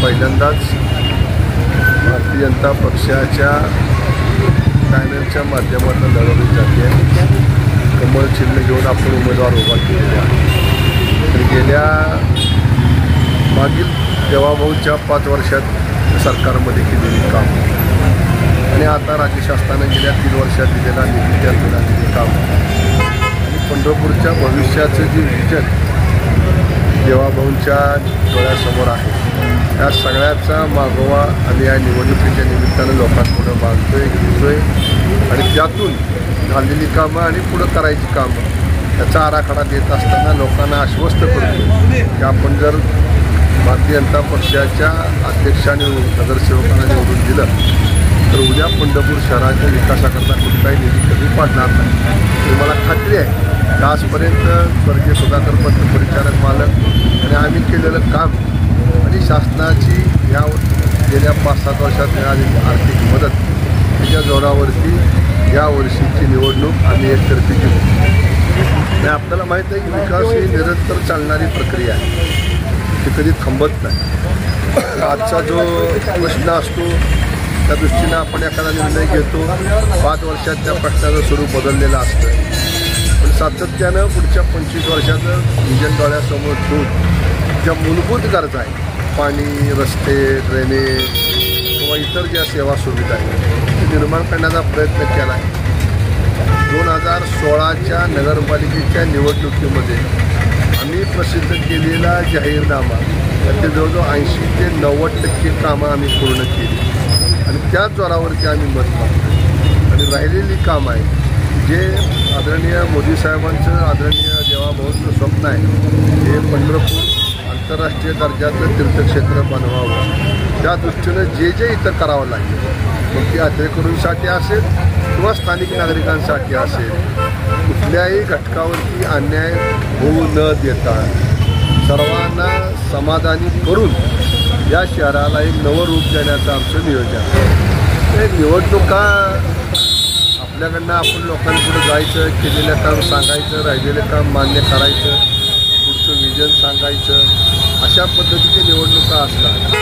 पहिल्यांदाच भारतीय जनता पक्षाच्या पॅनलच्या माध्यमातून लढवली जाते आहे। कमळ चिन्ह घेऊन आपण उमेदवार उभा केलेले आहे। तर गेल्या मागील देवाभाऊच्या 5 वर्षात सरकारमध्ये केलेली काम आणि आता राज्य शासनाने गेल्या 3 वर्षात दिलेला निधी दिलेले काम आणि पंढरपूरच्या भविष्याचं जे विजन देवाभाऊंच्या डोळ्यासमोर आहे, या सगळ्याचा मागोवा आम्ही या निवडणुकीच्या निमित्तानं लोकांपुढे मागतोय, घेतोय आणि त्यातून झालेली कामं आणि पुढं करायची कामं याचा आराखडा देत असताना लोकांना आश्वस्त करतो की आपण जर भारतीय जनता पक्षाच्या अध्यक्षाने नगरसेवकांना निवडून दिलं तर उद्या पंढरपूर शहराच्या विकासाकरता कुठलाही निधी कमी पडणार नाही। तर मला खात्री आहे की आजपर्यंत स्वर्गीय सुधाकर पंत परिचारक मालक आणि आम्ही केलेलं काम आणि शासनाची या गेल्या 5-7 वर्षात मिळालेली आर्थिक मदत त्याच्या जोरावरती या वर्षीची निवडणूक आम्ही एकतर्फी केली आणि आपल्याला माहीत आहे की विकास ही निरंतर चालणारी प्रक्रिया आहे, ती कधी थांबत नाही। आजचा जो प्रश्न असतो त्या दृष्टीनं आपण एखादा निर्णय घेतो, 5 वर्षात त्या प्रश्नाचं स्वरूप बदललेलं असतं, पण सातत्यानं पुढच्या 25 वर्षाचं विजन डोळ्यासमोर ठेवून ज्या मूलभूत गरजा आहेत, पाणी, रस्ते, ड्रेनेज किंवा इतर ज्या सेवा सुविधा आहेत ते निर्माण करण्याचा प्रयत्न केला आहे। 2016च्या नगरपालिकेच्या निवडणुकीमध्ये आम्ही प्रसिद्ध केलेला जाहीरनामा त्याचे जवळजवळ 80 ते 90% कामं आम्ही पूर्ण केली आणि त्याच जोरावरती आम्ही मत मागतो आणि राहिलेली कामं आहे जे आदरणीय मोदी साहेबांचं, आदरणीय देवाभाऊंचं स्वप्न आहे हे पंढरपूर आंतरराष्ट्रीय दर्जाचं तीर्थक्षेत्र बनवावं, त्या दृष्टीनं जे जे इथं करावं लागेल, मग ती यात्रेकरूंसाठी असेल किंवा स्थानिक नागरिकांसाठी असेल, कुठल्याही घटकावरती अन्याय होऊ न देता सर्वांना समाधानी करून या शहराला एक नवं रूप देण्याचं आमचं नियोजन आहे। निवडणुका आपल्याकडनं आपण लोकांपुढे जायचं, केलेलं काम सांगायचं, राहिलेलं काम मान्य करायचं, पुढचं विजन सांगायचं, अशा पद्धतीची निवडणुका असतात।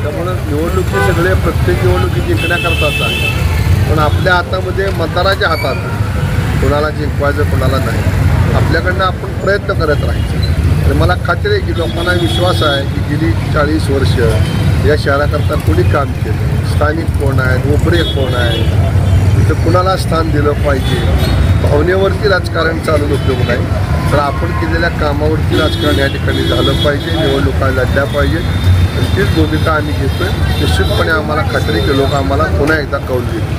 त्यामुळं निवडणुकी सगळे प्रत्येक निवडणुकी जिंकण्याकरताच आहे, पण आपल्या हातामध्ये मतदाराच्या हातात कोणाला जिंकवायचं कोणाला नाही, आपल्याकडनं आपण प्रयत्न करत राहायचं। तर मला खात्री आहे की लोकांना विश्वास आहे की गेली 40 वर्ष या शहराकरता कोणी काम केलं, स्थानिक कोण आहेत, ओपरे कोण आहेत, इथं कुणाला स्थान दिलं पाहिजे, भावनेवरती राजकारण चालून उपयोग नाही, तर आपण केलेल्या कामावरती राजकारण या ठिकाणी झालं पाहिजे, निवडणुका लढल्या पाहिजेत आणि तीच भूमिका आम्ही घेतोय। निश्चितपणे आम्हाला खात्री की लोक आम्हाला पुन्हा एकदा कौल देतील।